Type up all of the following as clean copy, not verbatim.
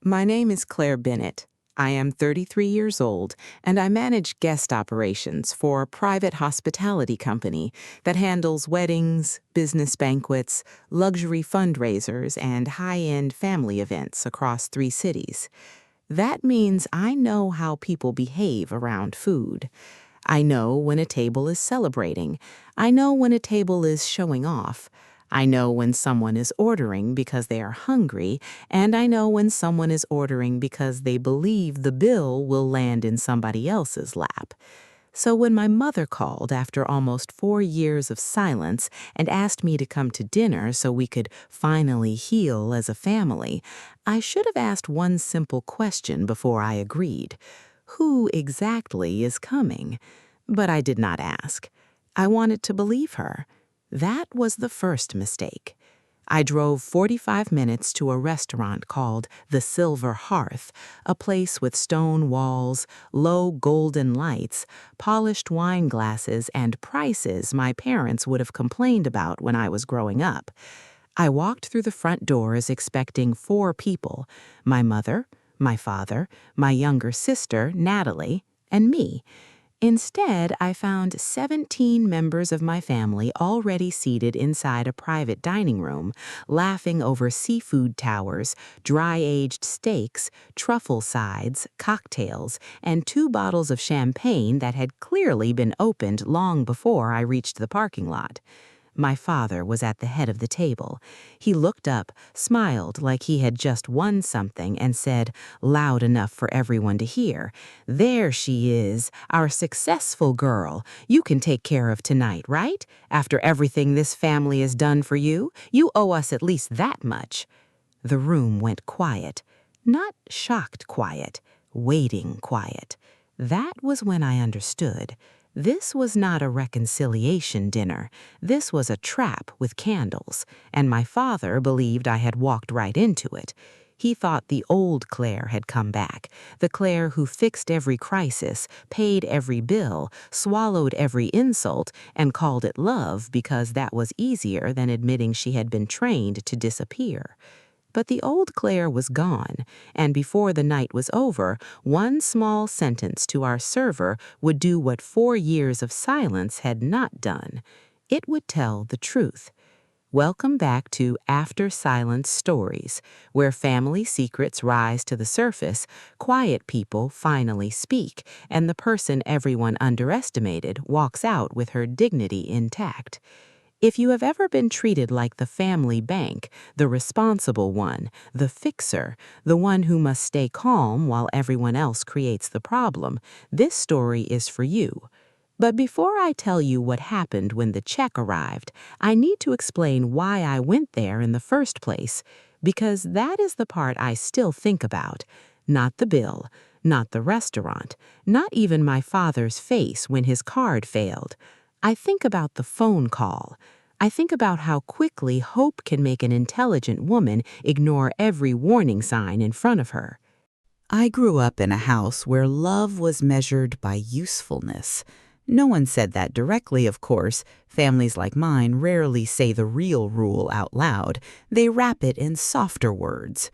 My name is Claire Bennett. I am 33 years old, and I manage guest operations for a private hospitality company that handles weddings, business banquets, luxury fundraisers, and high-end family events across 3 cities. That means I know how people behave around food. I know when a table is celebrating. I know when a table is showing off. I know when someone is ordering because they are hungry, and I know when someone is ordering because they believe the bill will land in somebody else's lap. So when my mother called after almost 4 years of silence and asked me to come to dinner so we could finally heal as a family, I should have asked one simple question before I agreed. Who exactly is coming? But I did not ask. I wanted to believe her. That was the first mistake. I drove 45 minutes to a restaurant called the Silver Hearth, a place with stone walls, low golden lights, polished wine glasses, and prices my parents would have complained about when I was growing up. I walked through the front doors expecting 4 people: my mother, my father, my younger sister, Natalie, and me. Instead, I found 17 members of my family already seated inside a private dining room, laughing over seafood towers, dry-aged steaks, truffle sides, cocktails, and 2 bottles of champagne that had clearly been opened long before I reached the parking lot. My father was at the head of the table. He looked up, smiled like he had just won something, and said, loud enough for everyone to hear, "There she is, our successful girl. You can take care of tonight, right? After everything this family has done for you, you owe us at least that much." The room went quiet. Not shocked quiet, waiting quiet. That was when I understood. This was not a reconciliation dinner. This was a trap with candles, and my father believed I had walked right into it. He thought the old Claire had come back, the Claire who fixed every crisis, paid every bill, swallowed every insult, and called it love because that was easier than admitting she had been trained to disappear. But the old Claire was gone, and before the night was over, one small sentence to our server would do what 4 years of silence had not done. It would tell the truth. Welcome back to After Silence Stories, where family secrets rise to the surface, quiet people finally speak, and the person everyone underestimated walks out with her dignity intact. If you have ever been treated like the family bank, the responsible one, the fixer, the one who must stay calm while everyone else creates the problem, this story is for you. But before I tell you what happened when the check arrived, I need to explain why I went there in the first place, because that is the part I still think about. Not the bill, not the restaurant, not even my father's face when his card failed. I think about the phone call. I think about how quickly hope can make an intelligent woman ignore every warning sign in front of her. I grew up in a house where love was measured by usefulness. No one said that directly, of course. Families like mine rarely say the real rule out loud. They wrap it in softer words.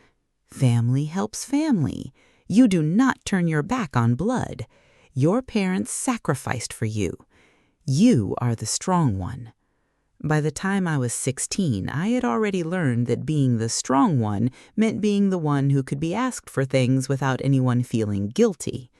Family helps family. You do not turn your back on blood. Your parents sacrificed for you. You are the strong one. By the time I was 16, I had already learned that being the strong one meant being the one who could be asked for things without anyone feeling guilty.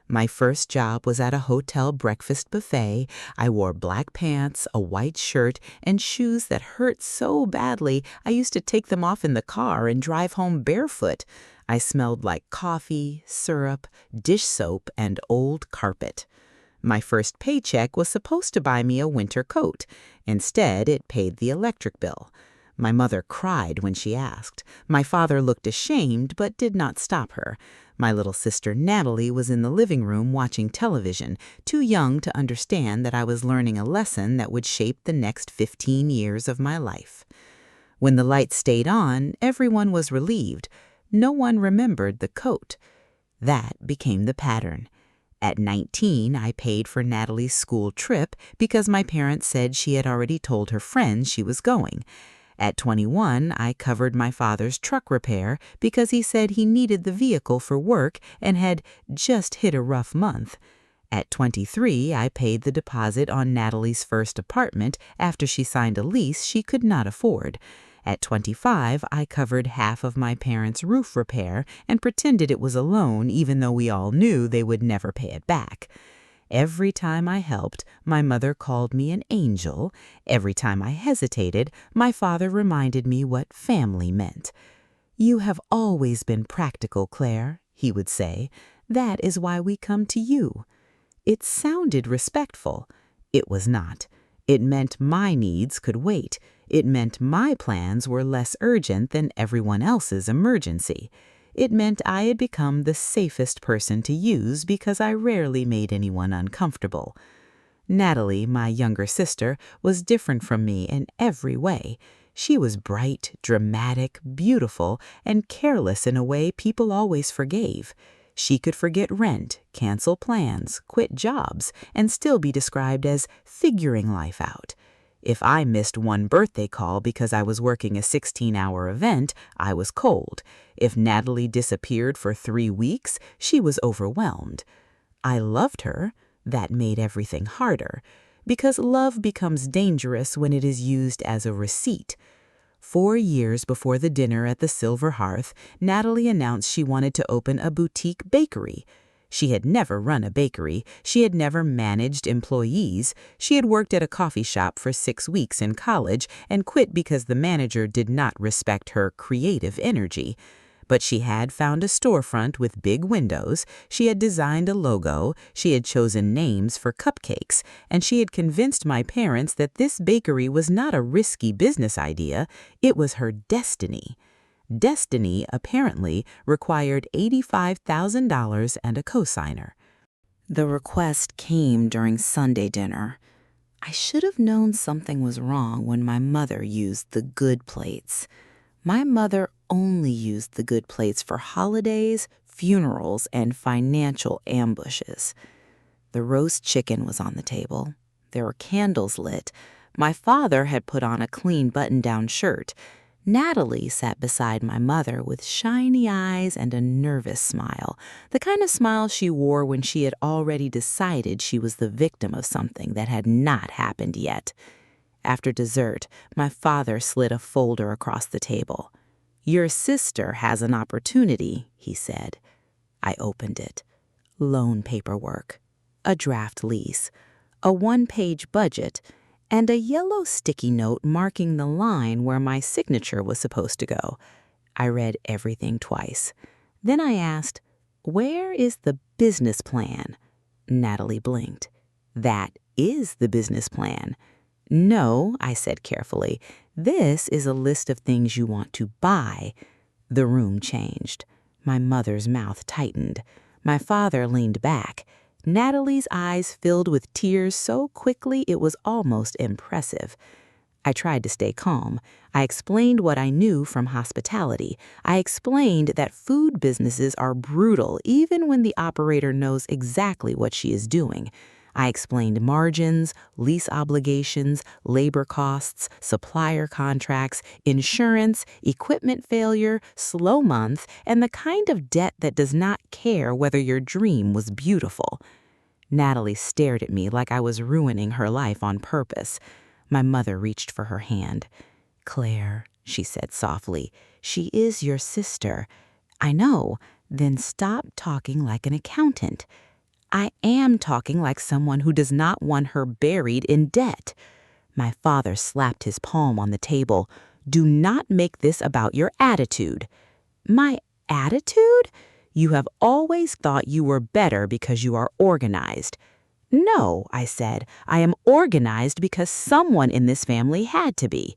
My first job was at a hotel breakfast buffet. I wore black pants, a white shirt, and shoes that hurt so badly I used to take them off in the car and drive home barefoot. I smelled like coffee, syrup, dish soap, and old carpet. My first paycheck was supposed to buy me a winter coat. Instead, it paid the electric bill. My mother cried when she asked. My father looked ashamed but did not stop her. My little sister Natalie was in the living room watching television, too young to understand that I was learning a lesson that would shape the next 15 years of my life. When the lights stayed on, everyone was relieved. No one remembered the coat. That became the pattern. At 19, I paid for Natalie's school trip because my parents said she had already told her friends she was going. At 21, I covered my father's truck repair because he said he needed the vehicle for work and had just hit a rough month. At 23, I paid the deposit on Natalie's first apartment after she signed a lease she could not afford. At 25, I covered half of my parents' roof repair and pretended it was a loan even though we all knew they would never pay it back. Every time I helped, my mother called me an angel. Every time I hesitated, my father reminded me what family meant. "You have always been practical, Claire," he would say. "That is why we come to you." It sounded respectful. It was not. It meant my needs could wait. It meant my plans were less urgent than everyone else's emergency. It meant I had become the safest person to use because I rarely made anyone uncomfortable. Natalie, my younger sister, was different from me in every way. She was bright, dramatic, beautiful, and careless in a way people always forgave. She could forget rent, cancel plans, quit jobs, and still be described as figuring life out. If I missed one birthday call because I was working a 16-hour event, I was cold. If Natalie disappeared for 3 weeks, she was overwhelmed. I loved her. That made everything harder, because love becomes dangerous when it is used as a receipt. 4 years before the dinner at the Silver Hearth, Natalie announced she wanted to open a boutique bakery. She had never run a bakery. She had never managed employees. She had worked at a coffee shop for 6 weeks in college and quit because the manager did not respect her creative energy. But she had found a storefront with big windows, she had designed a logo, she had chosen names for cupcakes, and she had convinced my parents that this bakery was not a risky business idea, it was her destiny. Destiny, apparently, required $85,000 and a cosigner. The request came during Sunday dinner. I should have known something was wrong when my mother used the good plates. My mother only used the good plates for holidays, funerals, and financial ambushes. The roast chicken was on the table. There were candles lit. My father had put on a clean button-down shirt. Natalie sat beside my mother with shiny eyes and a nervous smile, the kind of smile she wore when she had already decided she was the victim of something that had not happened yet. After dessert, my father slid a folder across the table. "Your sister has an opportunity," he said. I opened it. Loan paperwork, a draft lease, a 1-page budget, and a yellow sticky note marking the line where my signature was supposed to go. I read everything twice. Then I asked, "Where is the business plan?" Natalie blinked. "That is the business plan." "No," I said carefully, "this is a list of things you want to buy." The room changed. My mother's mouth tightened. My father leaned back. Natalie's eyes filled with tears so quickly it was almost impressive. I tried to stay calm. I explained what I knew from hospitality. I explained that food businesses are brutal even when the operator knows exactly what she is doing. I explained margins, lease obligations, labor costs, supplier contracts, insurance, equipment failure, slow month, and the kind of debt that does not care whether your dream was beautiful. Natalie stared at me like I was ruining her life on purpose. My mother reached for her hand. "Claire," she said softly, "she is your sister." "I know. Then stop talking like an accountant." "I am talking like someone who does not want her buried in debt." My father slapped his palm on the table. "Do not make this about your attitude." "My attitude? You have always thought you were better because you are organized." "No," I said, "I am organized because someone in this family had to be."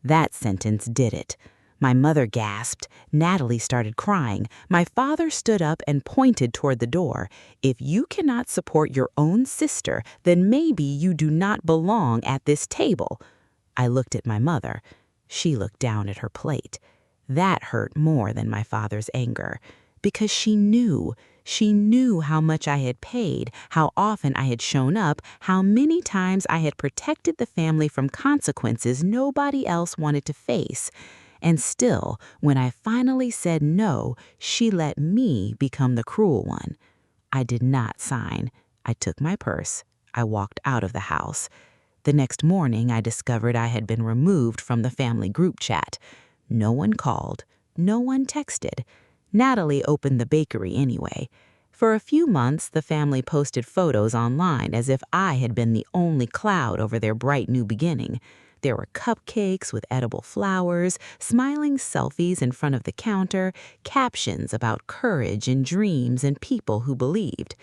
That sentence did it. My mother gasped. Natalie started crying. My father stood up and pointed toward the door. "If you cannot support your own sister, then maybe you do not belong at this table." I looked at my mother. She looked down at her plate. That hurt more than my father's anger, because she knew. She knew how much I had paid, how often I had shown up, how many times I had protected the family from consequences nobody else wanted to face. And still, when I finally said no, she let me become the cruel one. I did not sign. I took my purse. I walked out of the house. The next morning, I discovered I had been removed from the family group chat. No one called. No one texted. Natalie opened the bakery anyway. For a few months, the family posted photos online as if I had been the only cloud over their bright new beginning. There were cupcakes with edible flowers, smiling selfies in front of the counter, captions about courage and dreams and people who believed.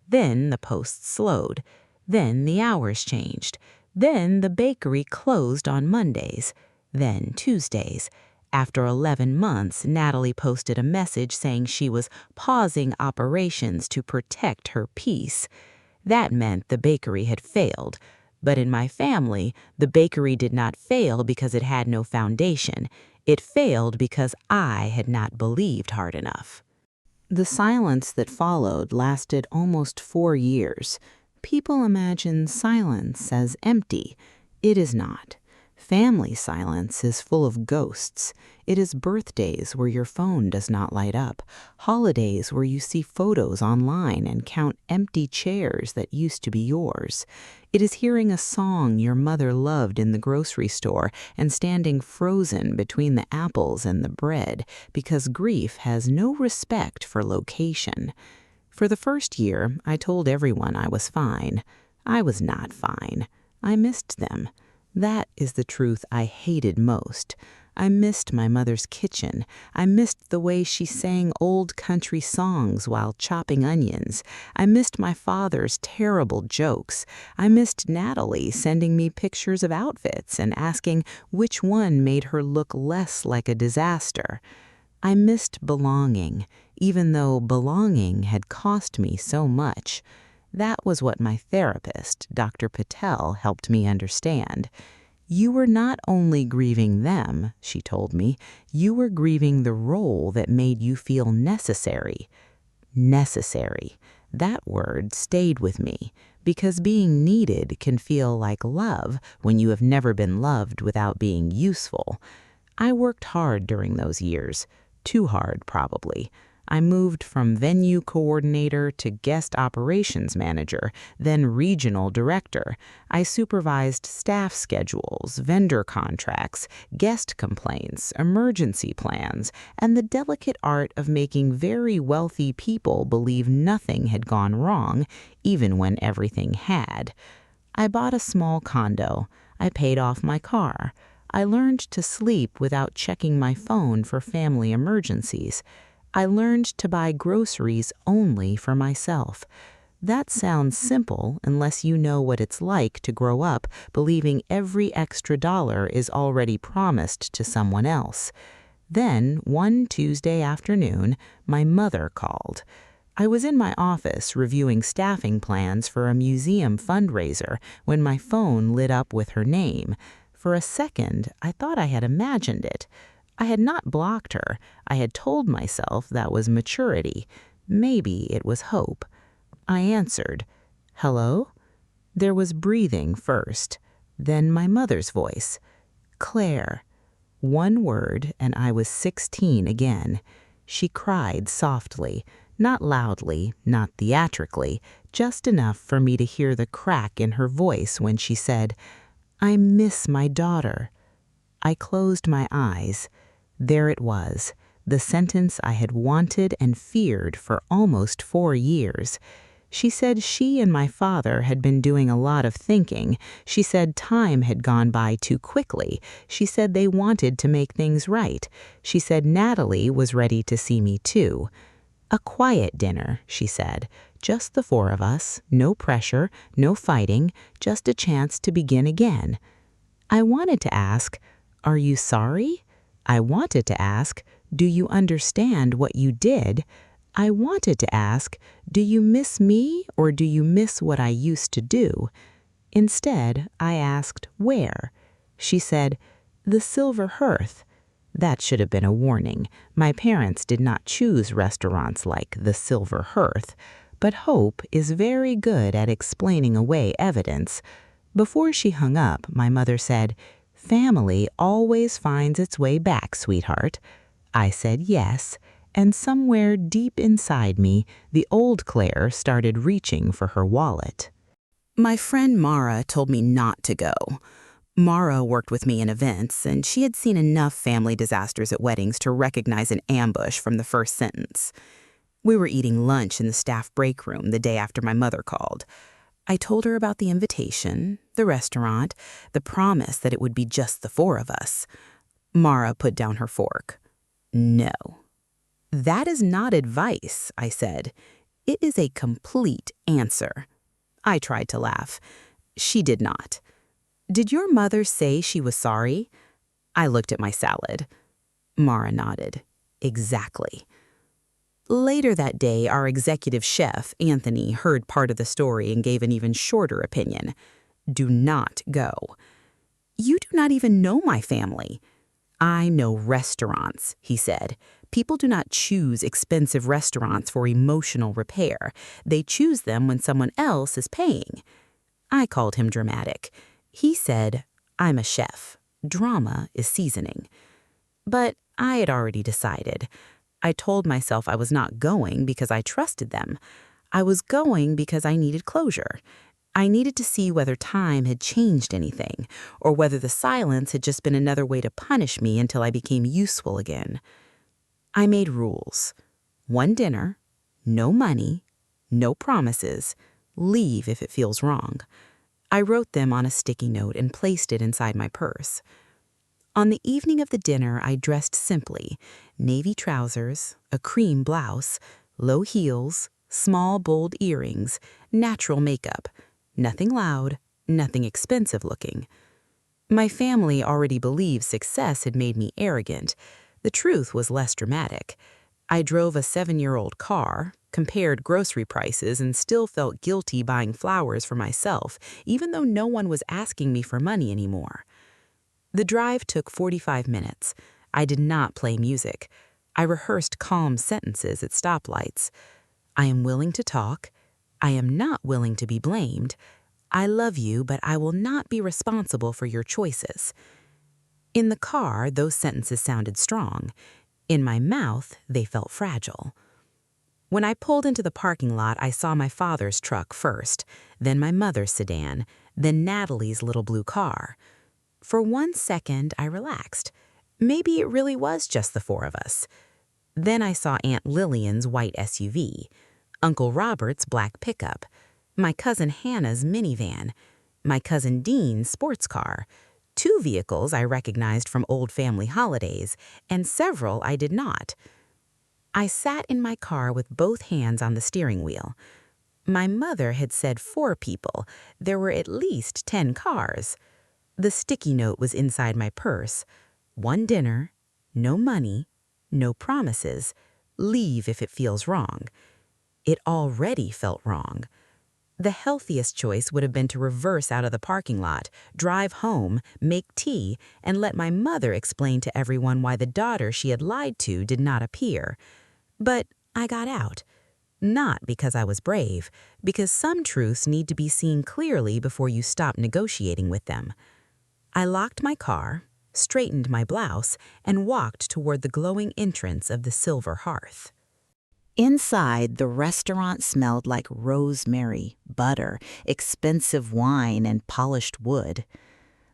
Then the posts slowed. Then the hours changed. Then the bakery closed on Mondays. Then Tuesdays. After 11 months, Natalie posted a message saying she was pausing operations to protect her peace. That meant the bakery had failed. But in my family, the bakery did not fail because it had no foundation. It failed because I had not believed hard enough. The silence that followed lasted almost 4 years. People imagine silence as empty. It is not. Family silence is full of ghosts. It is birthdays where your phone does not light up, holidays where you see photos online and count empty chairs that used to be yours. It is hearing a song your mother loved in the grocery store and standing frozen between the apples and the bread because grief has no respect for location. For the first year, I told everyone I was fine. I was not fine. I missed them. That is the truth I hated most. I missed my mother's kitchen. I missed the way she sang old country songs while chopping onions. I missed my father's terrible jokes. I missed Natalie sending me pictures of outfits and asking which one made her look less like a disaster. I missed belonging, even though belonging had cost me so much. That was what my therapist, Dr. Patel, helped me understand. You were not only grieving them, she told me, you were grieving the role that made you feel necessary. Necessary. That word stayed with me, because being needed can feel like love when you have never been loved without being useful. I worked hard during those years. Too hard, probably. I moved from venue coordinator to guest operations manager, then regional director. I supervised staff schedules, vendor contracts, guest complaints, emergency plans, and the delicate art of making very wealthy people believe nothing had gone wrong, even when everything had. I bought a small condo. I paid off my car. I learned to sleep without checking my phone for family emergencies. I learned to buy groceries only for myself. That sounds simple unless you know what it's like to grow up believing every extra dollar is already promised to someone else. Then, one Tuesday afternoon, my mother called. I was in my office reviewing staffing plans for a museum fundraiser when my phone lit up with her name. For a second, I thought I had imagined it. I had not blocked her. I had told myself that was maturity. Maybe it was hope. I answered. Hello? There was breathing first, then my mother's voice. Claire. One word, and I was 16 again. She cried softly, not loudly, not theatrically, just enough for me to hear the crack in her voice when she said, I miss my daughter. I closed my eyes. There it was, the sentence I had wanted and feared for almost 4 years. She said she and my father had been doing a lot of thinking. She said time had gone by too quickly. She said they wanted to make things right. She said Natalie was ready to see me too. A quiet dinner, she said. Just the 4 of us, no pressure, no fighting, just a chance to begin again. I wanted to ask, are you sorry? I wanted to ask, do you understand what you did? I wanted to ask, do you miss me or do you miss what I used to do? Instead, I asked, where? She said, the silver hearth. That should have been a warning. My parents did not choose restaurants like the Silver Hearth, but Hope is very good at explaining away evidence. Before she hung up, my mother said, "Family always finds its way back, sweetheart." I said yes, and somewhere deep inside me, the old Claire started reaching for her wallet. My friend Mara told me not to go. Mara worked with me in events, and she had seen enough family disasters at weddings to recognize an ambush from the first sentence. We were eating lunch in the staff break room the day after my mother called. I told her about the invitation, the restaurant, the promise that it would be just the four of us. Mara put down her fork. "No. That is not advice," I said. "It is a complete answer." I tried to laugh. She did not. "Did your mother say she was sorry?" I looked at my salad. Mara nodded. "Exactly." Later that day, our executive chef, Anthony, heard part of the story and gave an even shorter opinion. "Do not go." "You do not even know my family." "I know restaurants," he said. "People do not choose expensive restaurants for emotional repair. They choose them when someone else is paying." I called him dramatic. He said, "I'm a chef. Drama is seasoning." But I had already decided. I told myself I was not going because I trusted them. I was going because I needed closure. I needed to see whether time had changed anything, or whether the silence had just been another way to punish me until I became useful again. I made rules. 1 dinner, no money, no promises, leave if it feels wrong. I wrote them on a sticky note and placed it inside my purse. On the evening of the dinner, I dressed simply: navy trousers, a cream blouse, low heels, small bold earrings, natural makeup. Nothing loud, nothing expensive looking. My family already believed success had made me arrogant. The truth was less dramatic. I drove a 7-year-old car, compared grocery prices, and still felt guilty buying flowers for myself, even though no one was asking me for money anymore. The drive took 45 minutes. I did not play music. I rehearsed calm sentences at stoplights. "I am willing to talk. I am not willing to be blamed. I love you, but I will not be responsible for your choices." In the car, those sentences sounded strong. In my mouth, they felt fragile. When I pulled into the parking lot, I saw my father's truck first, then my mother's sedan, then Natalie's little blue car. For 1 second, I relaxed. Maybe it really was just the four of us. Then I saw Aunt Lillian's white SUV, Uncle Robert's black pickup, my cousin Hannah's minivan, my cousin Dean's sports car, 2 vehicles I recognized from old family holidays, and several I did not. I sat in my car with both hands on the steering wheel. My mother had said 4 people. There were at least 10 cars. The sticky note was inside my purse. 1 dinner, no money, no promises, leave if it feels wrong. It already felt wrong. The healthiest choice would have been to reverse out of the parking lot, drive home, make tea, and let my mother explain to everyone why the daughter she had lied to did not appear. But I got out. Not because I was brave, because some truths need to be seen clearly before you stop negotiating with them. I locked my car, straightened my blouse, and walked toward the glowing entrance of the Silver Hearth. Inside, the restaurant smelled like rosemary, butter, expensive wine, and polished wood.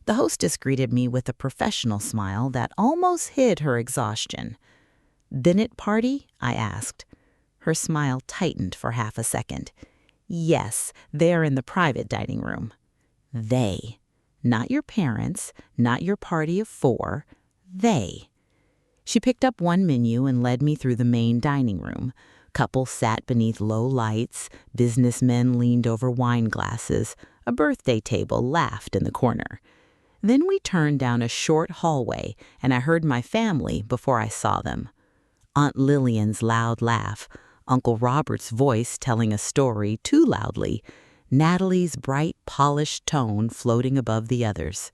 The hostess greeted me with a professional smile that almost hid her exhaustion. "Bennett party?" I asked. Her smile tightened for half a second. "Yes, they're in the private dining room." They. Not your parents, not your party of 4. They. She picked up one menu and led me through the main dining room. Couples sat beneath low lights, businessmen leaned over wine glasses, a birthday table laughed in the corner. Then we turned down a short hallway, and I heard my family before I saw them. Aunt Lillian's loud laugh, Uncle Robert's voice telling a story too loudly, Natalie's bright, polished tone floating above the others.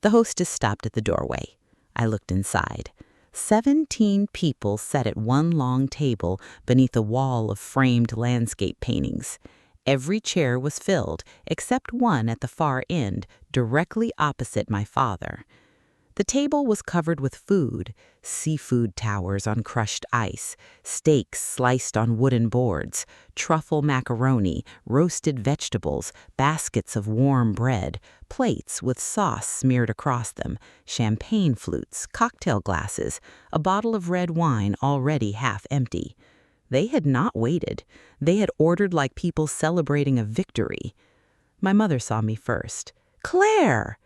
The hostess stopped at the doorway. I looked inside. 17 people sat at one long table beneath a wall of framed landscape paintings. Every chair was filled, except one at the far end, directly opposite my father. The table was covered with food, seafood towers on crushed ice, steaks sliced on wooden boards, truffle macaroni, roasted vegetables, baskets of warm bread, plates with sauce smeared across them, champagne flutes, cocktail glasses, a bottle of red wine already half empty. They had not waited. They had ordered like people celebrating a victory. My mother saw me first. "Claire!"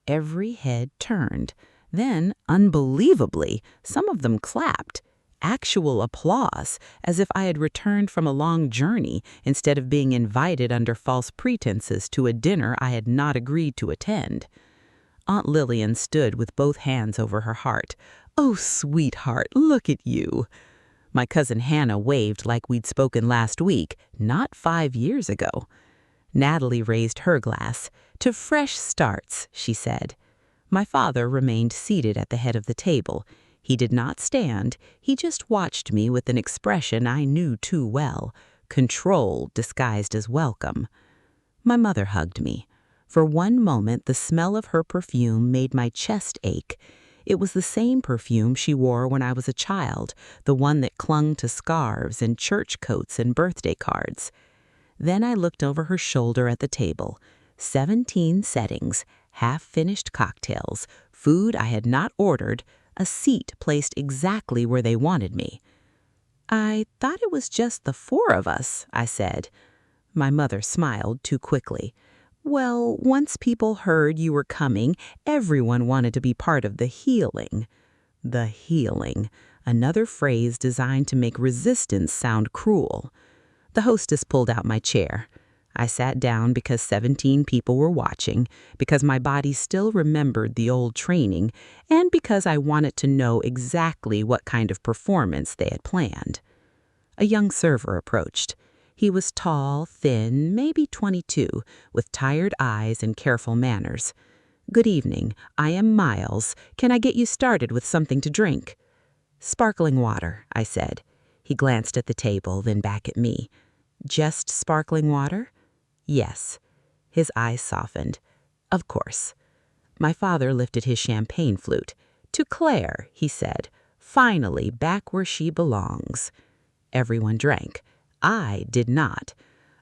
Every head turned. Then, unbelievably, some of them clapped. Actual applause, as if I had returned from a long journey instead of being invited under false pretenses to a dinner I had not agreed to attend. Aunt Lillian stood with both hands over her heart. "Oh, sweetheart, look at you." My cousin Hannah waved like we'd spoken last week, not 5 years ago. Natalie raised her glass. "To fresh starts," she said. My father remained seated at the head of the table. He did not stand. He just watched me with an expression I knew too well, control disguised as welcome. My mother hugged me. For one moment, the smell of her perfume made my chest ache. It was the same perfume she wore when I was a child, the one that clung to scarves and church coats and birthday cards. Then I looked over her shoulder at the table. 17 settings, half-finished cocktails, food I had not ordered, a seat placed exactly where they wanted me. "I thought it was just the 4 of us," I said. My mother smiled too quickly. "Well, once people heard you were coming, everyone wanted to be part of the healing." The healing, another phrase designed to make resistance sound cruel. The hostess pulled out my chair. I sat down because 17 people were watching, because my body still remembered the old training, and because I wanted to know exactly what kind of performance they had planned. A young server approached. He was tall, thin, maybe 22, with tired eyes and careful manners. "Good evening. I am Miles. Can I get you started with something to drink?" "Sparkling water," I said. He glanced at the table, then back at me. "Just sparkling water?" "Yes." His eyes softened. "Of course." My father lifted his champagne flute. "To Claire," he said. "Finally, back where she belongs." Everyone drank. I did not.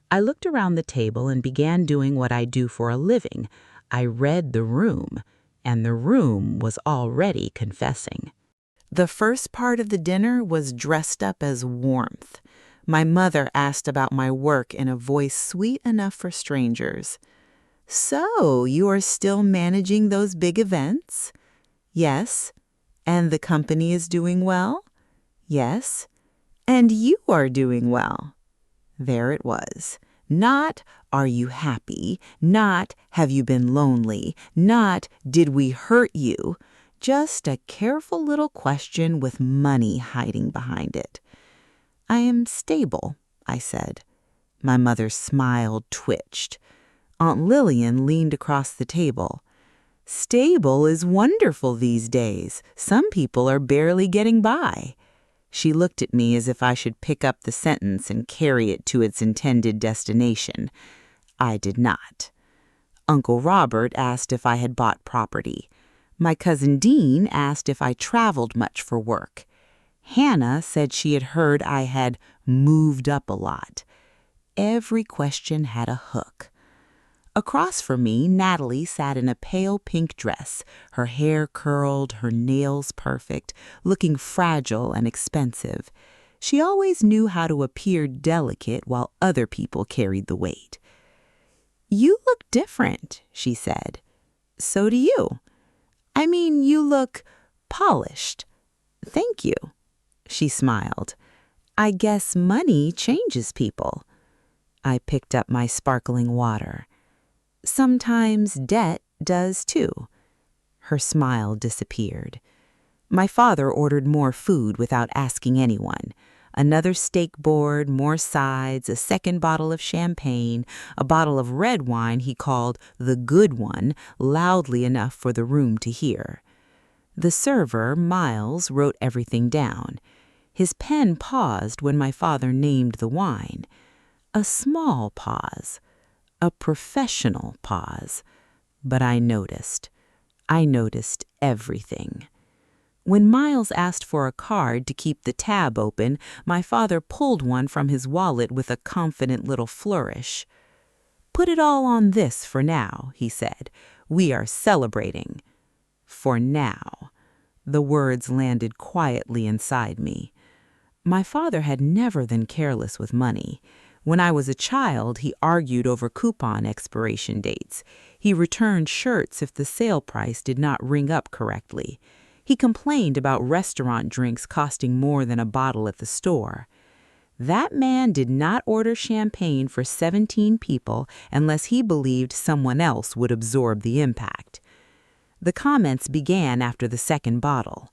I looked around the table and began doing what I do for a living. I read the room, and the room was already confessing. The first part of the dinner was dressed up as warmth. My mother asked about my work in a voice sweet enough for strangers. "So, you are still managing those big events?" "Yes." "And the company is doing well?" "Yes." "And you are doing well." There it was. Not, "Are you happy?" Not, "Have you been lonely?" Not, "Did we hurt you?" Just a careful little question with money hiding behind it. "I am stable," I said. My mother's smile twitched. Aunt Lillian leaned across the table. "Stable is wonderful these days. Some people are barely getting by." She looked at me as if I should pick up the sentence and carry it to its intended destination. I did not. Uncle Robert asked if I had bought property. My cousin Dean asked if I traveled much for work. Hannah said she had heard I had moved up a lot. Every question had a hook. Across from me, Natalie sat in a pale pink dress, her hair curled, her nails perfect, looking fragile and expensive. She always knew how to appear delicate while other people carried the weight. "You look different," she said. "So do you. I mean, you look polished." "Thank you." She smiled. "I guess money changes people." I picked up my sparkling water. "Sometimes debt does too." Her smile disappeared. My father ordered more food without asking anyone. Another steak board, more sides, a second bottle of champagne, a bottle of red wine he called the good one, loudly enough for the room to hear. The server, Miles, wrote everything down. His pen paused when my father named the wine. A small pause. A professional pause. But I noticed. I noticed everything. When Miles asked for a card to keep the tab open, my father pulled one from his wallet with a confident little flourish. "Put it all on this for now," he said. "We are celebrating." For now. The words landed quietly inside me. My father had never been careless with money. When I was a child, he argued over coupon expiration dates. He returned shirts if the sale price did not ring up correctly. He complained about restaurant drinks costing more than a bottle at the store. That man did not order champagne for 17 people unless he believed someone else would absorb the impact. The comments began after the second bottle.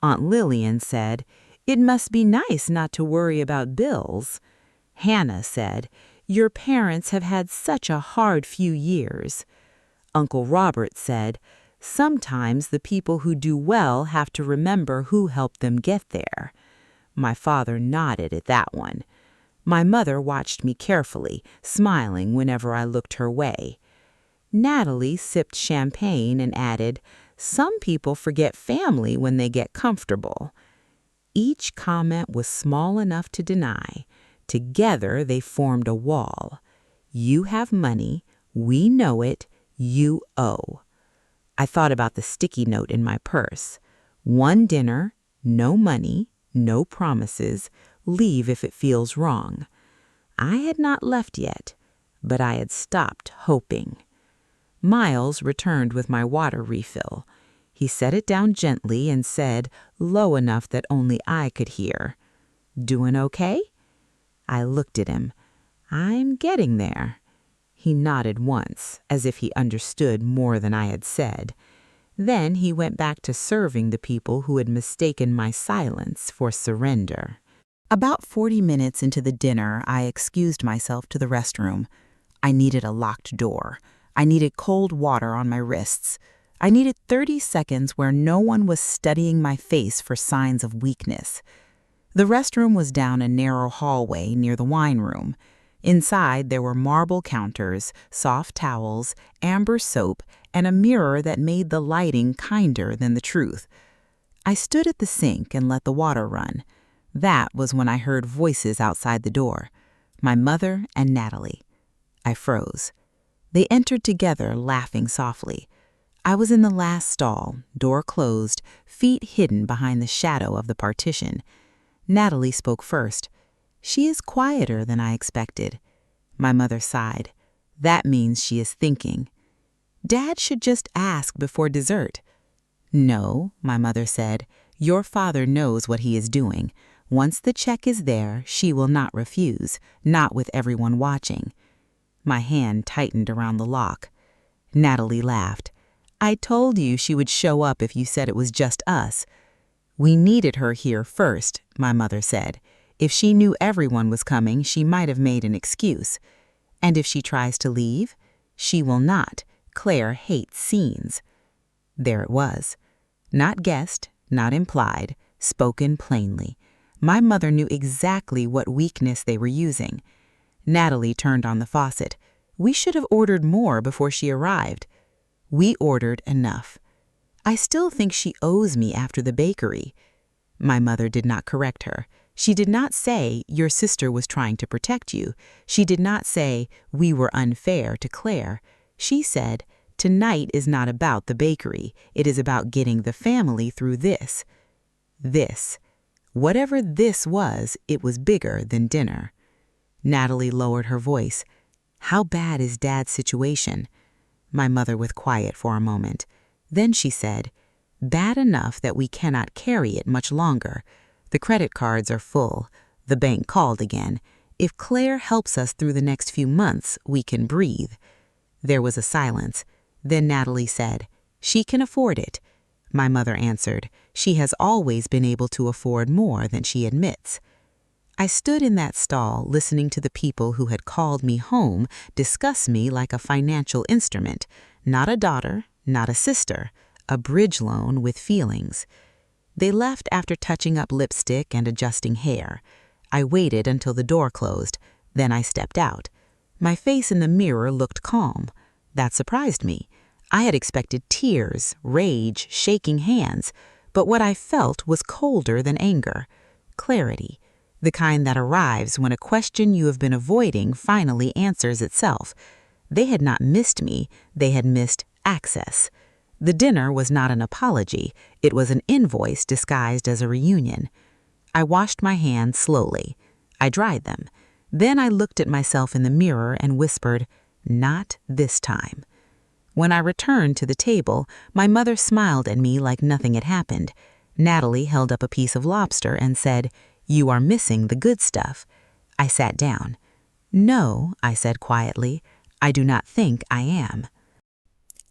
Aunt Lillian said, "It must be nice not to worry about bills." Hannah said, "Your parents have had such a hard few years." Uncle Robert said, "Sometimes the people who do well have to remember who helped them get there." My father nodded at that one. My mother watched me carefully, smiling whenever I looked her way. Natalie sipped champagne and added, "Some people forget family when they get comfortable." Each comment was small enough to deny. Together they formed a wall. You have money, we know it, you owe. I thought about the sticky note in my purse. One dinner, no money, no promises, leave if it feels wrong. I had not left yet, but I had stopped hoping. Miles returned with my water refill. He set it down gently and said, low enough that only I could hear, "Doing okay?" I looked at him. "I'm getting there." He nodded once, as if he understood more than I had said. Then he went back to serving the people who had mistaken my silence for surrender. About 40 minutes into the dinner, I excused myself to the restroom. I needed a locked door. I needed cold water on my wrists. I needed 30 seconds where no one was studying my face for signs of weakness. The restroom was down a narrow hallway near the wine room. Inside, there were marble counters, soft towels, amber soap, and a mirror that made the lighting kinder than the truth. I stood at the sink and let the water run. That was when I heard voices outside the door. My mother and Natalie. I froze. They entered together, laughing softly. I was in the last stall, door closed, feet hidden behind the shadow of the partition. Natalie spoke first. "She is quieter than I expected." My mother sighed. "That means she is thinking." "Dad should just ask before dessert." "No," my mother said. "Your father knows what he is doing. Once the check is there, she will not refuse, not with everyone watching." My hand tightened around the lock. Natalie laughed. "I told you she would show up if you said it was just us." "We needed her here first," my mother said. "If she knew everyone was coming, she might have made an excuse. And if she tries to leave? She will not. Claire hates scenes." There it was. Not guessed, not implied, spoken plainly. My mother knew exactly what weakness they were using. Natalie turned on the faucet. "We should have ordered more before she arrived." "We ordered enough." "I still think she owes me after the bakery." My mother did not correct her. She did not say, "Your sister was trying to protect you." She did not say, "We were unfair to Claire." She said, "Tonight is not about the bakery. It is about getting the family through this." This. Whatever this was, it was bigger than dinner. Natalie lowered her voice. "How bad is Dad's situation?" My mother was quiet for a moment. Then she said, "Bad enough that we cannot carry it much longer. The credit cards are full. The bank called again. If Claire helps us through the next few months, we can breathe." There was a silence. Then Natalie said, "She can afford it." My mother answered, "She has always been able to afford more than she admits." I stood in that stall listening to the people who had called me home discuss me like a financial instrument, not a daughter, not a sister, a bridge loan with feelings. They left after touching up lipstick and adjusting hair. I waited until the door closed. Then I stepped out. My face in the mirror looked calm. That surprised me. I had expected tears, rage, shaking hands, but what I felt was colder than anger. Clarity. The kind that arrives when a question you have been avoiding finally answers itself. They had not missed me, they had missed access. The dinner was not an apology, it was an invoice disguised as a reunion. I washed my hands slowly. I dried them. Then I looked at myself in the mirror and whispered, "Not this time." When I returned to the table, my mother smiled at me like nothing had happened. Natalie held up a piece of lobster and said, "You are missing the good stuff." I sat down. "No," I said quietly, "I do not think I am."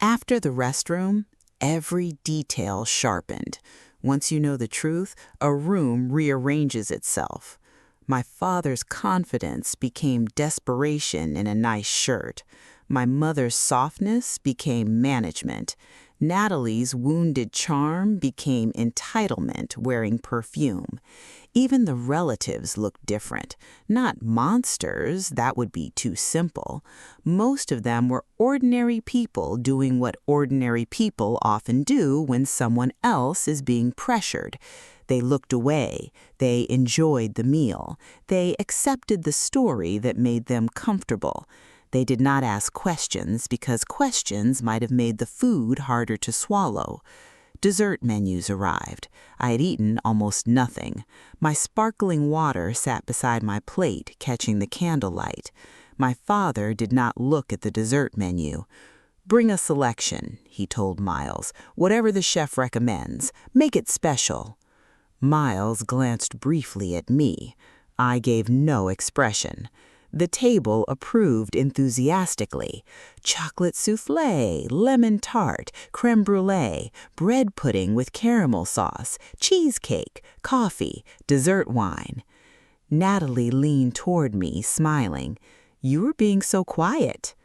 After the restroom, every detail sharpened. Once you know the truth, a room rearranges itself. My father's confidence became desperation in a nice shirt. My mother's softness became management. Natalie's wounded charm became entitlement wearing perfume. Even the relatives looked different. Not monsters, that would be too simple. Most of them were ordinary people doing what ordinary people often do when someone else is being pressured. They looked away. They enjoyed the meal. They accepted the story that made them comfortable. They did not ask questions because questions might have made the food harder to swallow. Dessert menus arrived. I had eaten almost nothing. My sparkling water sat beside my plate, catching the candlelight. My father did not look at the dessert menu. "Bring a selection," he told Miles. "Whatever the chef recommends. Make it special." Miles glanced briefly at me. I gave no expression. The table approved enthusiastically. Chocolate soufflé, lemon tart, crème brûlée, bread pudding with caramel sauce, cheesecake, coffee, dessert wine. Natalie leaned toward me, smiling. "You are being so quiet."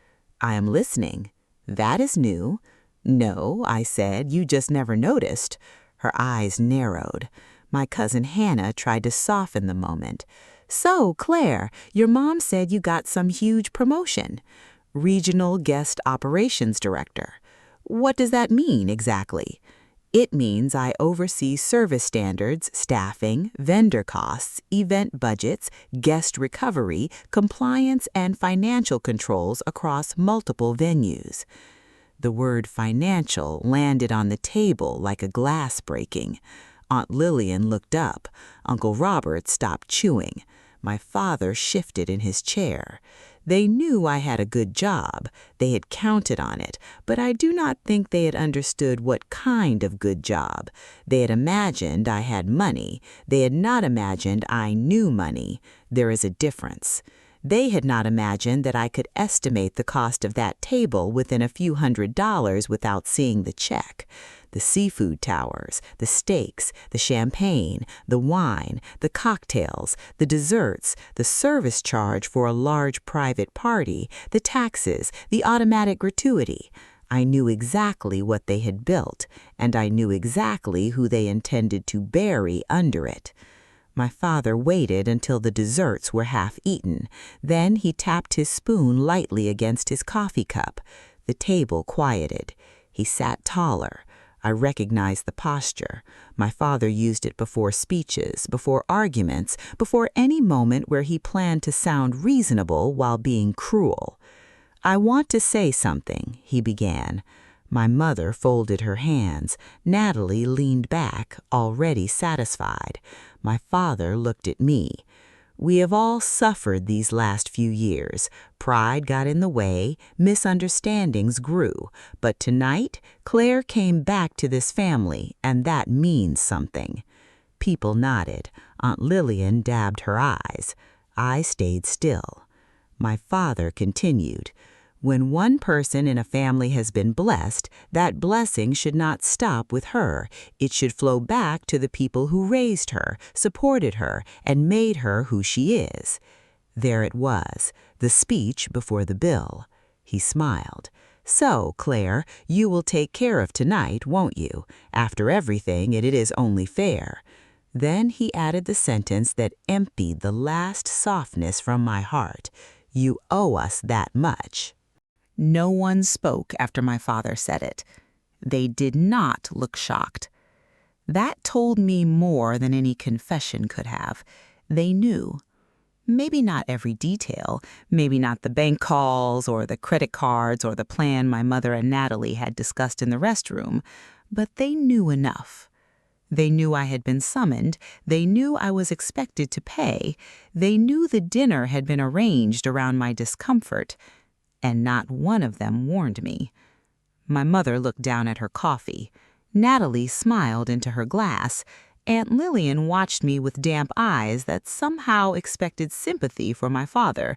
"I am listening." "That is new." "No," I said, "you just never noticed." Her eyes narrowed. My cousin Hannah tried to soften the moment. "So, Claire, your mom said you got some huge promotion." "Regional Guest Operations Director." "What does that mean exactly?" "It means I oversee service standards, staffing, vendor costs, event budgets, guest recovery, compliance, and financial controls across multiple venues." The word financial landed on the table like a glass breaking. Aunt Lillian looked up. Uncle Robert stopped chewing. My father shifted in his chair. They knew I had a good job. They had counted on it, but I do not think they had understood what kind of good job. They had imagined I had money. They had not imagined I knew money. There is a difference. They had not imagined that I could estimate the cost of that table within a few $100s without seeing the check. The seafood towers, the steaks, the champagne, the wine, the cocktails, the desserts, the service charge for a large private party, the taxes, the automatic gratuity. I knew exactly what they had built, and I knew exactly who they intended to bury under it. My father waited until the desserts were half eaten. Then he tapped his spoon lightly against his coffee cup. The table quieted. He sat taller. I recognized the posture. My father used it before speeches, before arguments, before any moment where he planned to sound reasonable while being cruel. "I want to say something," he began. My mother folded her hands. Natalie leaned back, already satisfied. My father looked at me. "We have all suffered these last few years. Pride got in the way, misunderstandings grew. But tonight, Claire came back to this family, and that means something." People nodded. Aunt Lillian dabbed her eyes. I stayed still. My father continued. "When one person in a family has been blessed, that blessing should not stop with her. It should flow back to the people who raised her, supported her, and made her who she is." There it was, the speech before the bill. He smiled. "So, Claire, you will take care of tonight, won't you? After everything, it is only fair." Then he added the sentence that emptied the last softness from my heart. "You owe us that much." No one spoke after my father said it. They did not look shocked. That told me more than any confession could have. They knew. Maybe not every detail, maybe not the bank calls or the credit cards or the plan my mother and Natalie had discussed in the restroom, but they knew enough. They knew I had been summoned. They knew I was expected to pay. They knew the dinner had been arranged around my discomfort. And not one of them warned me. My mother looked down at her coffee. Natalie smiled into her glass. Aunt Lillian watched me with damp eyes that somehow expected sympathy for my father.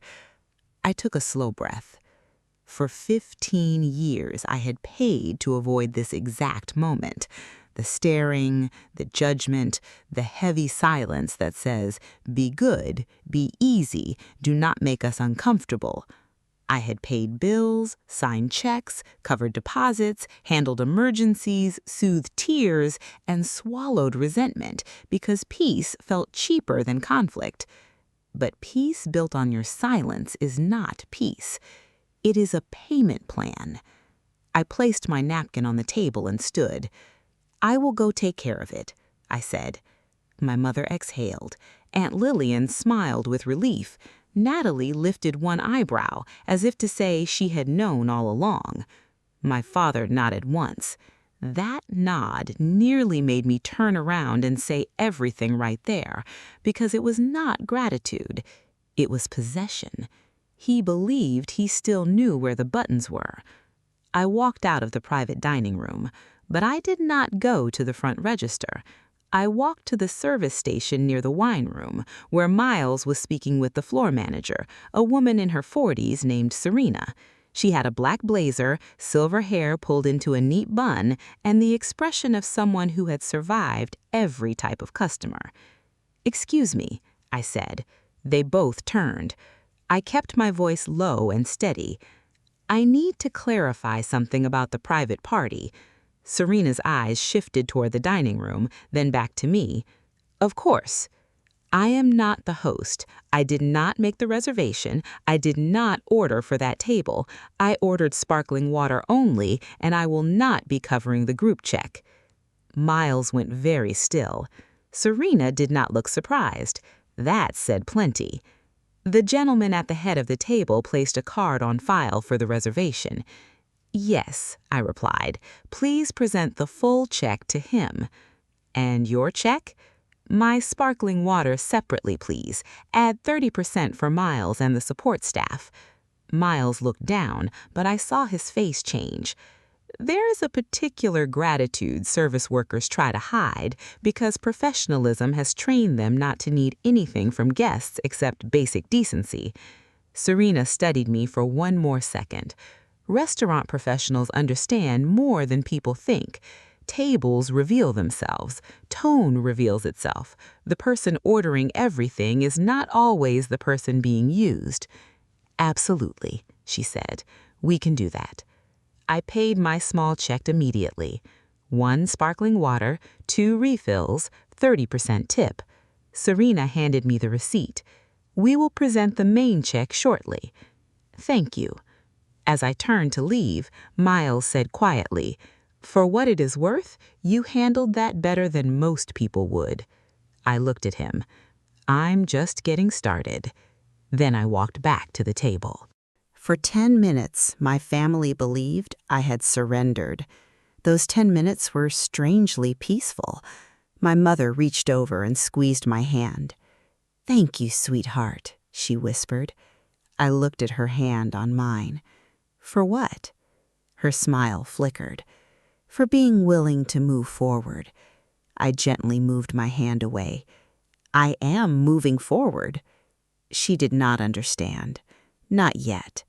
I took a slow breath. For 15 years, I had paid to avoid this exact moment. The staring, the judgment, the heavy silence that says, "Be good, be easy, do not make us uncomfortable." I had paid bills, signed checks, covered deposits, handled emergencies, soothed tears, and swallowed resentment because peace felt cheaper than conflict. But peace built on your silence is not peace. It is a payment plan. I placed my napkin on the table and stood. "I will go take care of it," I said. My mother exhaled. Aunt Lillian smiled with relief. Natalie lifted one eyebrow, as if to say she had known all along. My father nodded once. That nod nearly made me turn around and say everything right there, because it was not gratitude. It was possession. He believed he still knew where the buttons were. I walked out of the private dining room, but I did not go to the front register. I walked to the service station near the wine room, where Miles was speaking with the floor manager, a woman in her 40s named Serena. She had a black blazer, silver hair pulled into a neat bun, and the expression of someone who had survived every type of customer. "Excuse me," I said. They both turned. I kept my voice low and steady. "I need to clarify something about the private party." Serena's eyes shifted toward the dining room, then back to me. "Of course. I am not the host. I did not make the reservation. I did not order for that table. I ordered sparkling water only, and I will not be covering the group check." Miles went very still. Serena did not look surprised. That said plenty. The gentleman at the head of the table placed a card on file for the reservation. "Yes," I replied. "Please present the full check to him." "And your check?" "My sparkling water separately, please. Add 30% for Miles and the support staff." Miles looked down, but I saw his face change. There is a particular gratitude service workers try to hide because professionalism has trained them not to need anything from guests except basic decency. Serena studied me for one more second. Restaurant professionals understand more than people think. Tables reveal themselves. Tone reveals itself. The person ordering everything is not always the person being used. "Absolutely," she said. "We can do that." I paid my small check immediately. 1 sparkling water, 2 refills, 30% tip. Serena handed me the receipt. "We will present the main check shortly." "Thank you." As I turned to leave, Miles said quietly, "For what it is worth, you handled that better than most people would." I looked at him. "I'm just getting started." Then I walked back to the table. For 10 minutes, my family believed I had surrendered. Those 10 minutes were strangely peaceful. My mother reached over and squeezed my hand. "Thank you, sweetheart," she whispered. I looked at her hand on mine. "For what?" Her smile flickered. "For being willing to move forward." I gently moved my hand away. "I am moving forward." She did not understand. Not yet.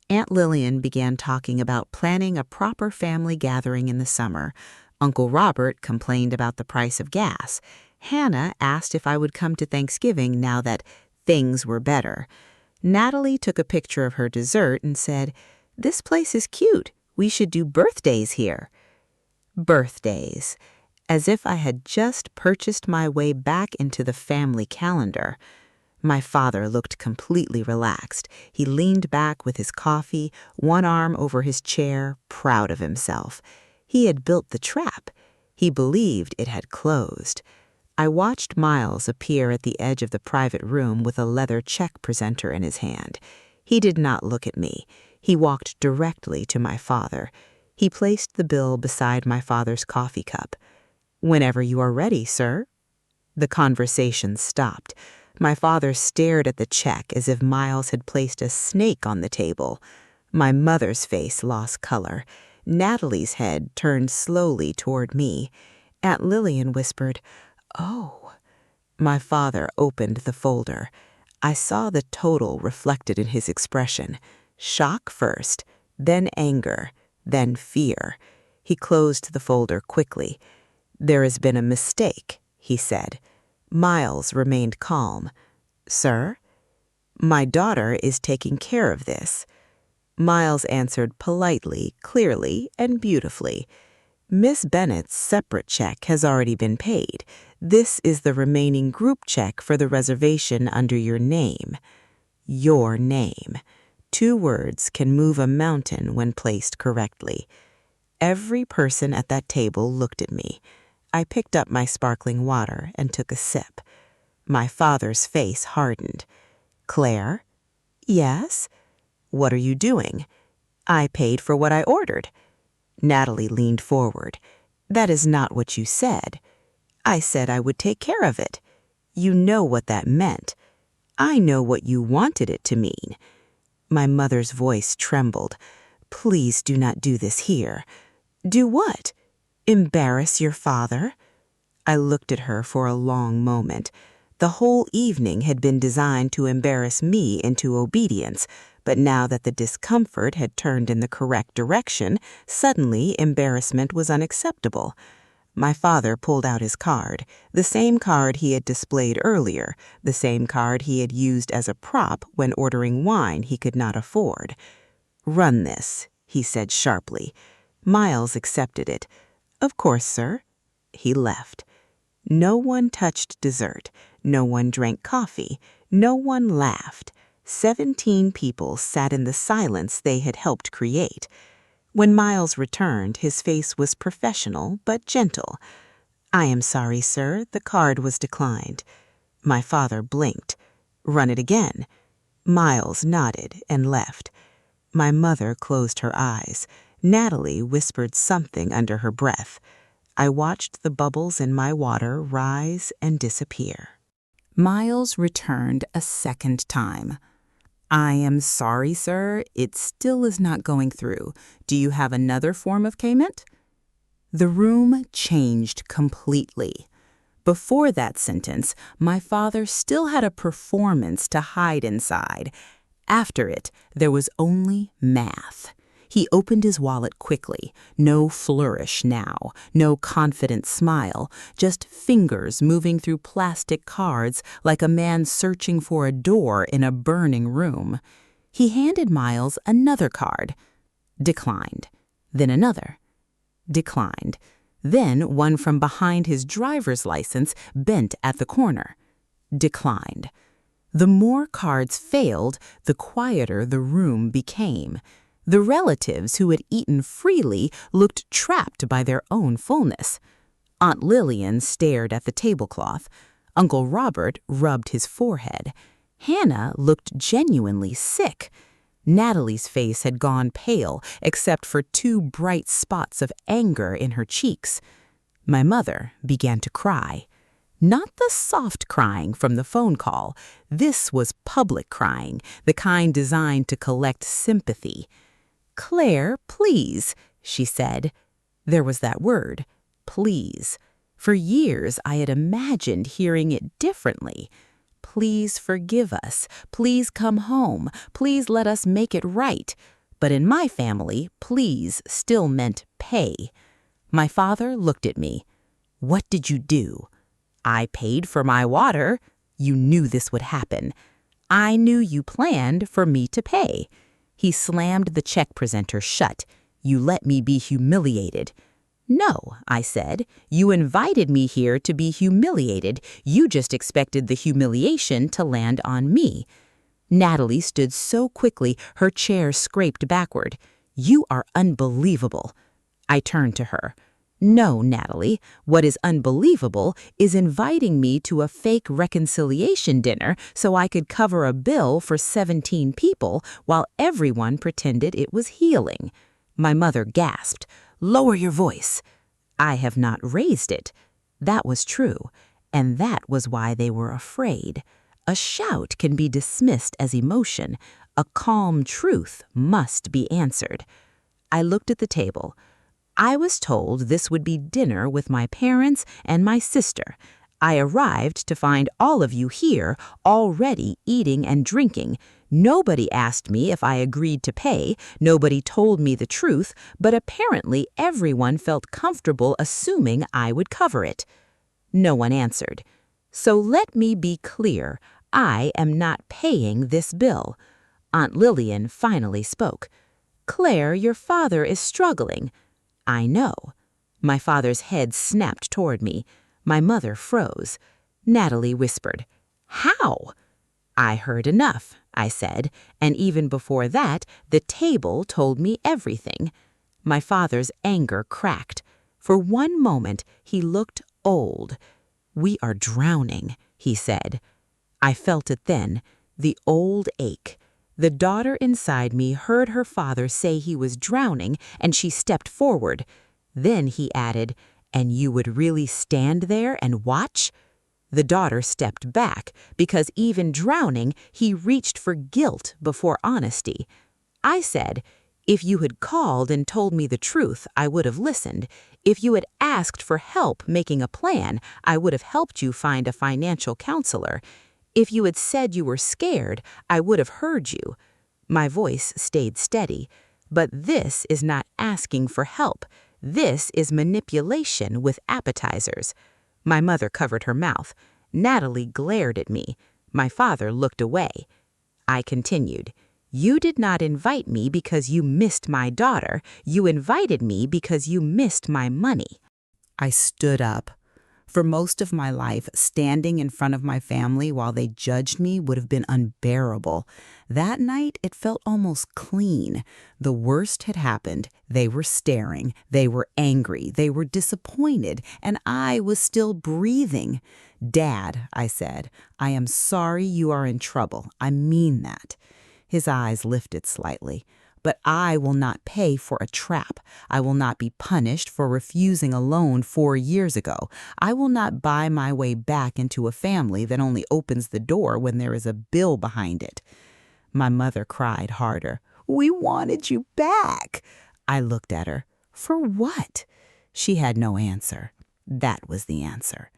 Aunt Lillian began talking about planning a proper family gathering in the summer. Uncle Robert complained about the price of gas. Hannah asked if I would come to Thanksgiving now that things were better. Natalie took a picture of her dessert and said, This place is cute. We should do birthdays here. Birthdays. As if I had just purchased my way back into the family calendar. My father looked completely relaxed. He leaned back with his coffee, one arm over his chair, proud of himself. He had built the trap. He believed it had closed. I watched Miles appear at the edge of the private room with a leather check presenter in his hand. He did not look at me. He walked directly to my father. He placed the bill beside my father's coffee cup. "Whenever you are ready, sir." The conversation stopped. My father stared at the check as if Miles had placed a snake on the table. My mother's face lost color. Natalie's head turned slowly toward me. Aunt Lillian whispered, "Oh." My father opened the folder. I saw the total reflected in his expression. Shock first, then anger, then fear. He closed the folder quickly. "There has been a mistake," he said. Miles remained calm. "Sir?" "My daughter is taking care of this." Miles answered politely, clearly, and beautifully. "Miss Bennett's separate check has already been paid. This is the remaining group check for the reservation under your name." Your name. 2 words can move a mountain when placed correctly. Every person at that table looked at me. I picked up my sparkling water and took a sip. My father's face hardened. "Claire?" "Yes?" "What are you doing?" "I paid for what I ordered." Natalie leaned forward. "That is not what you said." "I said I would take care of it." "You know what that meant." "I know what you wanted it to mean." My mother's voice trembled. "Please do not do this here." "Do what?" "Embarrass your father?" I looked at her for a long moment. The whole evening had been designed to embarrass me into obedience, but now that the discomfort had turned in the correct direction, suddenly embarrassment was unacceptable. My father pulled out his card, the same card he had displayed earlier, the same card he had used as a prop when ordering wine he could not afford. "Run this," he said sharply. Miles accepted it. "Of course, sir." He left. No one touched dessert. No one drank coffee. No one laughed. 17 people sat in the silence they had helped create. When Miles returned, his face was professional but gentle. "I am sorry, sir, the card was declined." My father blinked. "Run it again." Miles nodded and left. My mother closed her eyes. Natalie whispered something under her breath. I watched the bubbles in my water rise and disappear. Miles returned a second time. "I am sorry, sir. It still is not going through. Do you have another form of payment?" The room changed completely. Before that sentence, my father still had a performance to hide inside. After it, there was only math. He opened his wallet quickly. No flourish now, no confident smile, just fingers moving through plastic cards like a man searching for a door in a burning room. He handed Miles another card. Declined. Then another. Declined. Then one from behind his driver's license bent at the corner. Declined. The more cards failed, the quieter the room became. The relatives who had eaten freely looked trapped by their own fullness. Aunt Lillian stared at the tablecloth. Uncle Robert rubbed his forehead. Hannah looked genuinely sick. Natalie's face had gone pale, except for 2 bright spots of anger in her cheeks. My mother began to cry. Not the soft crying from the phone call. This was public crying, the kind designed to collect sympathy. "Claire, please," she said. There was that word, please. For years I had imagined hearing it differently. Please forgive us. Please come home. Please let us make it right. But in my family, please still meant pay. My father looked at me. "What did you do?" "I paid for my water." "You knew this would happen." "I knew you planned for me to pay." He slammed the check presenter shut. "You let me be humiliated." "No," I said. "You invited me here to be humiliated. You just expected the humiliation to land on me." Natalie stood so quickly her chair scraped backward. "You are unbelievable." I turned to her. "No, Natalie, what is unbelievable is inviting me to a fake reconciliation dinner so I could cover a bill for 17 people while everyone pretended it was healing." My mother gasped. "Lower your voice." I have not raised it. That was true, and that was why they were afraid. A shout can be dismissed as emotion. A calm truth must be answered. I looked at the table. I was told this would be dinner with my parents and my sister. I arrived to find all of you here already eating and drinking. Nobody asked me if I agreed to pay. Nobody told me the truth, but apparently everyone felt comfortable assuming I would cover it. No one answered. So let me be clear. I am not paying this bill. Aunt Lillian finally spoke. "Claire, your father is struggling." "I know." My father's head snapped toward me. My mother froze. Natalie whispered, "How?" "I heard enough," I said, and even before that, the table told me everything. My father's anger cracked. For one moment, he looked old. "We are drowning," he said. I felt it then, the old ache. The daughter inside me heard her father say he was drowning, and she stepped forward. Then he added, "And you would really stand there and watch?" The daughter stepped back, because even drowning, he reached for guilt before honesty. I said, "If you had called and told me the truth, I would have listened. If you had asked for help making a plan, I would have helped you find a financial counselor. If you had said you were scared, I would have heard you." My voice stayed steady. But this is not asking for help. This is manipulation with appetizers. My mother covered her mouth. Natalie glared at me. My father looked away. I continued, "You did not invite me because you missed my daughter. You invited me because you missed my money." I stood up. For most of my life, standing in front of my family while they judged me would have been unbearable. That night, it felt almost clean. The worst had happened. They were staring. They were angry. They were disappointed. And I was still breathing. "Dad," I said, "I am sorry you are in trouble. I mean that." His eyes lifted slightly. "But I will not pay for a trap. I will not be punished for refusing a loan 4 years ago. I will not buy my way back into a family that only opens the door when there is a bill behind it." My mother cried harder. "We wanted you back." I looked at her. "For what?" She had no answer. That was the answer.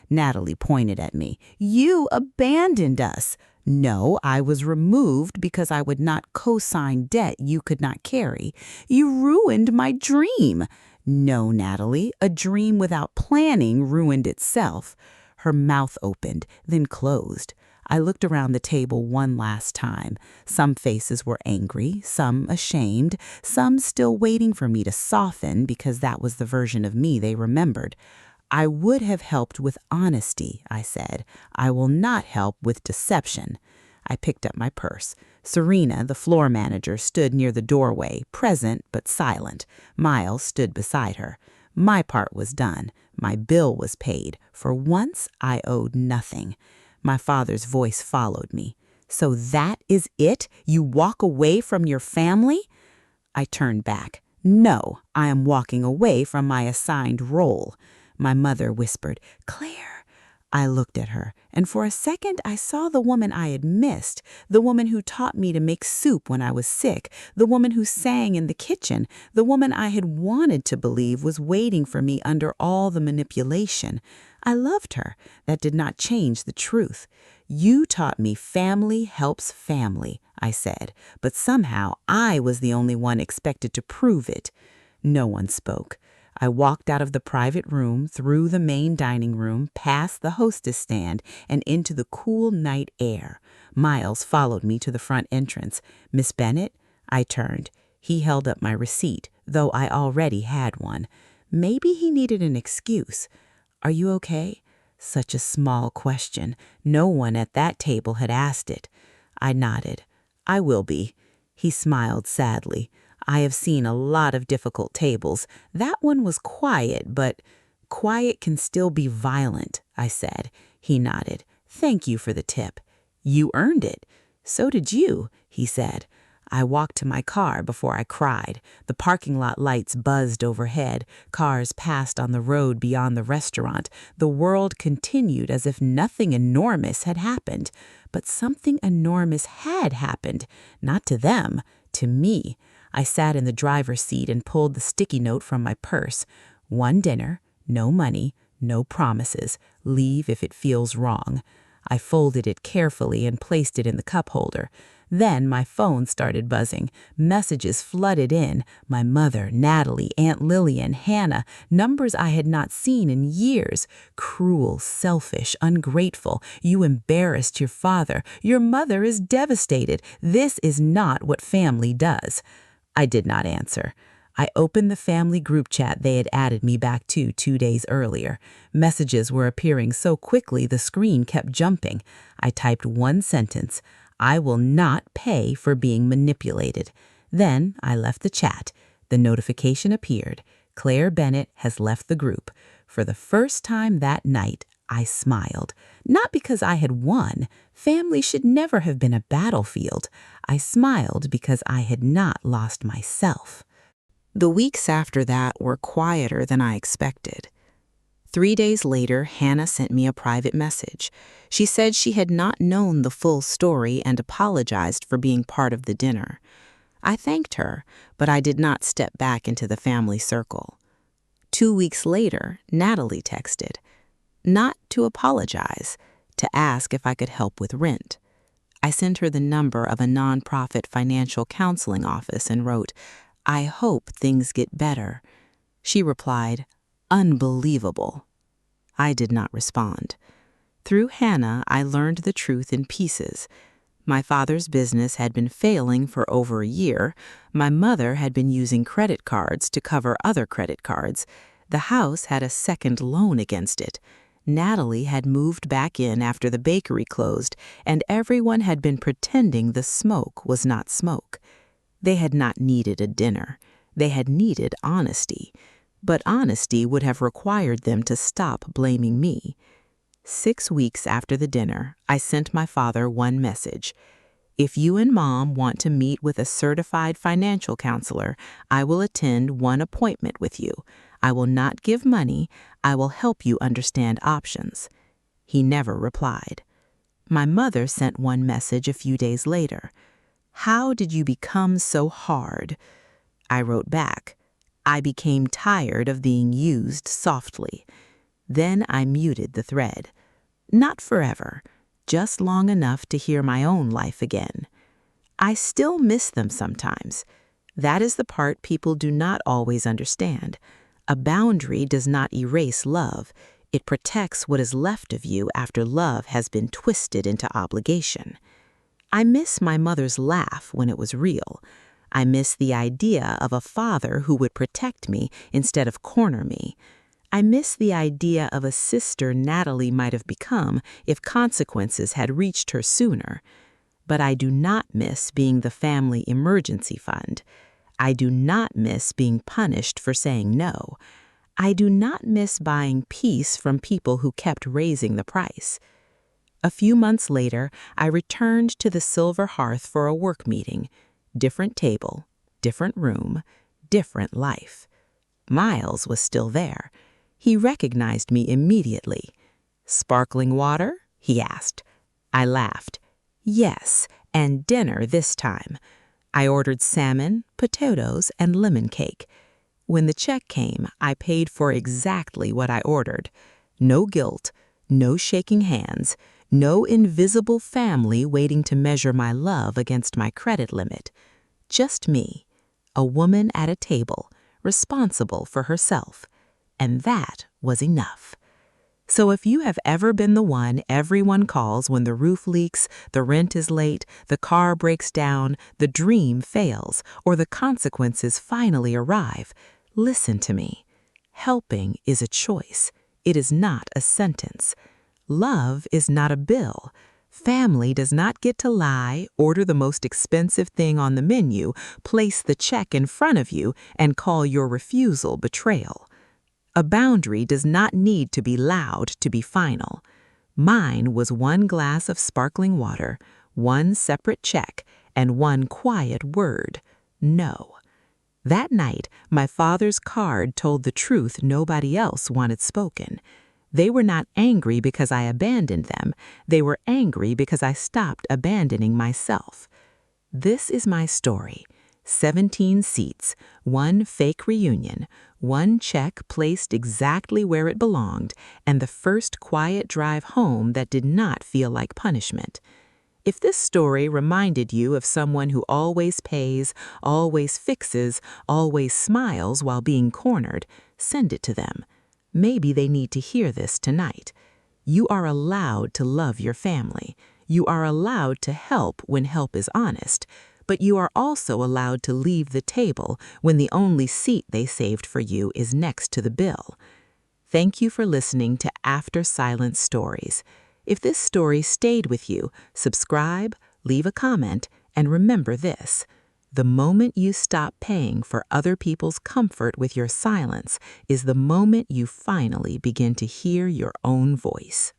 Natalie pointed at me. "You abandoned us." "No, I was removed because I would not co-sign debt you could not carry. You ruined my dream." "No, Natalie, a dream without planning ruined itself." Her mouth opened, then closed. I looked around the table one last time. Some faces were angry, some ashamed, some still waiting for me to soften because that was the version of me they remembered. "I would have helped with honesty," I said. "I will not help with deception." I picked up my purse. Serena, the floor manager, stood near the doorway, present but silent. Miles stood beside her. My part was done. My bill was paid. For once, I owed nothing. My father's voice followed me. "So that is it? You walk away from your family?" I turned back. "No, I am walking away from my assigned role." My mother whispered, "Claire." I looked at her, and for a second I saw the woman I had missed, the woman who taught me to make soup when I was sick, the woman who sang in the kitchen, the woman I had wanted to believe was waiting for me under all the manipulation. I loved her. That did not change the truth. "You taught me family helps family," I said, but somehow I was the only one expected to prove it. No one spoke. I walked out of the private room, through the main dining room, past the hostess stand, and into the cool night air. Miles followed me to the front entrance. "Miss Bennett?" I turned. He held up my receipt, though I already had one. Maybe he needed an excuse. "Are you okay?" Such a small question. No one at that table had asked it. I nodded. "I will be." He smiled sadly. "I have seen a lot of difficult tables. That one was quiet, but quiet can still be violent," I said. He nodded. "Thank you for the tip." "You earned it." "So did you," he said. I walked to my car before I cried. The parking lot lights buzzed overhead. Cars passed on the road beyond the restaurant. The world continued as if nothing enormous had happened. But something enormous had happened. Not to them, to me. I sat in the driver's seat and pulled the sticky note from my purse. One dinner, no money, no promises. Leave if it feels wrong. I folded it carefully and placed it in the cup holder. Then my phone started buzzing. Messages flooded in. My mother, Natalie, Aunt Lillian, Hannah, numbers I had not seen in years. Cruel, selfish, ungrateful. You embarrassed your father. Your mother is devastated. This is not what family does. I did not answer. I opened the family group chat they had added me back to 2 days earlier. Messages were appearing so quickly the screen kept jumping. I typed one sentence: "I will not pay for being manipulated." Then I left the chat. The notification appeared. Claire Bennett has left the group. For the first time that night, I smiled. Not because I had won. Family should never have been a battlefield. I smiled because I had not lost myself. The weeks after that were quieter than I expected. 3 days later, Hannah sent me a private message. She said she had not known the full story and apologized for being part of the dinner. I thanked her, but I did not step back into the family circle. 2 weeks later, Natalie texted, not to apologize, to ask if I could help with rent. I sent her the number of a nonprofit financial counseling office and wrote, "I hope things get better." She replied, "Unbelievable." I did not respond. Through Hannah, I learned the truth in pieces. My father's business had been failing for over a year. My mother had been using credit cards to cover other credit cards. The house had a second loan against it. Natalie had moved back in after the bakery closed, and everyone had been pretending the smoke was not smoke. They had not needed a dinner. They had needed honesty. But honesty would have required them to stop blaming me. 6 weeks after the dinner, I sent my father one message. "If you and Mom want to meet with a certified financial counselor, I will attend one appointment with you. I will not give money. I will help you understand options." He never replied. My mother sent one message a few days later. "How did you become so hard?" I wrote back, "I became tired of being used softly." Then I muted the thread. Not forever, just long enough to hear my own life again. I still miss them sometimes. That is the part people do not always understand. A boundary does not erase love. It protects what is left of you after love has been twisted into obligation. I miss my mother's laugh when it was real. I miss the idea of a father who would protect me instead of corner me. I miss the idea of a sister Natalie might have become if consequences had reached her sooner. But I do not miss being the family emergency fund. I do not miss being punished for saying no. I do not miss buying peace from people who kept raising the price. A few months later, I returned to the Silver Hearth for a work meeting. Different table, different room, different life. Miles was still there. He recognized me immediately. "Sparkling water?" he asked. I laughed. "Yes, and dinner this time." I ordered salmon, potatoes, and lemon cake. When the check came, I paid for exactly what I ordered. No guilt, no shaking hands, no invisible family waiting to measure my love against my credit limit. Just me, a woman at a table, responsible for herself. And that was enough. So if you have ever been the one everyone calls when the roof leaks, the rent is late, the car breaks down, the dream fails, or the consequences finally arrive, listen to me. Helping is a choice. It is not a sentence. Love is not a bill. Family does not get to lie, order the most expensive thing on the menu, place the check in front of you, and call your refusal betrayal. A boundary does not need to be loud to be final. Mine was one glass of sparkling water, one separate check, and one quiet word: no. That night, my father's card told the truth nobody else wanted spoken. They were not angry because I abandoned them. They were angry because I stopped abandoning myself. This is my story. 17 seats, one fake reunion, one check placed exactly where it belonged, and the first quiet drive home that did not feel like punishment. If this story reminded you of someone who always pays, always fixes, always smiles while being cornered, send it to them. Maybe they need to hear this tonight. You are allowed to love your family. You are allowed to help when help is honest. But you are also allowed to leave the table when the only seat they saved for you is next to the bill. Thank you for listening to After Silence Stories. If this story stayed with you, subscribe, leave a comment, and remember this: the moment you stop paying for other people's comfort with your silence is the moment you finally begin to hear your own voice.